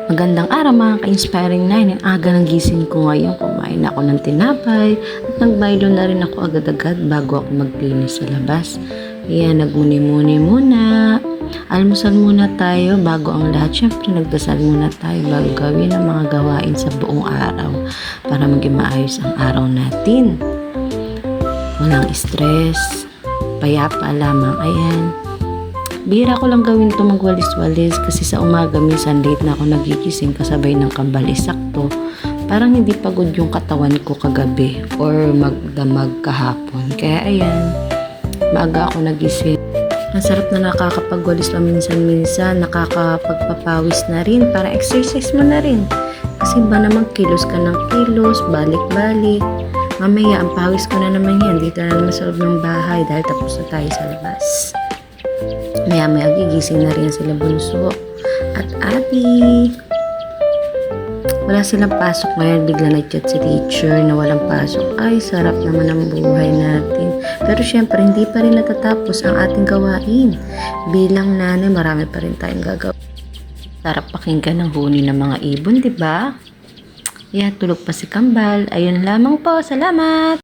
Magandang araw mga ka-inspiring 9. Ang aga ng gising ko ngayon. Kumain ako ng tinapay at nagbaylo na rin ako agad-agad bago ako maglinis sa labas. Ayan, nagmuni-muni muna. Almusal muna tayo bago ang lahat. Siyempre, nagdasal muna tayo bago gawin ang mga gawain sa buong araw para maging maayos ang araw natin. Walang stress, payapa lamang. Ayan. Bihira ko lang gawin ito magwalis-walis kasi sa umaga minsan late na ako nagigising kasabay ng kambal isakto. Parang hindi pagod yung katawan ko kagabi or magdamag kahapon. Kaya ayan, maaga ako nagising. Ang sarap na nakakapagwalis paminsan-minsan, nakakapagpapawis na rin, para exercise mo na rin. Kasi ba naman kilos ka ng kilos, balik-balik. Mamaya ang pawis ko na naman yan, dito na naman sa loob ng bahay dahil tapos na tayo sa labas. Maya-maya gigising na rin sila bunso at ate. Wala silang pasok ngayon, bigla nag-chat si teacher na walang pasok. Ay, sarap naman ang buhay natin. Pero syempre, hindi pa rin natatapos ang ating gawain. Bilang nanay, marami pa rin tayong gagawin. Sarap pakinggan ng huni ng mga ibon, diba? Yeah, tulog pa si Kambal. Ayun lamang po, salamat!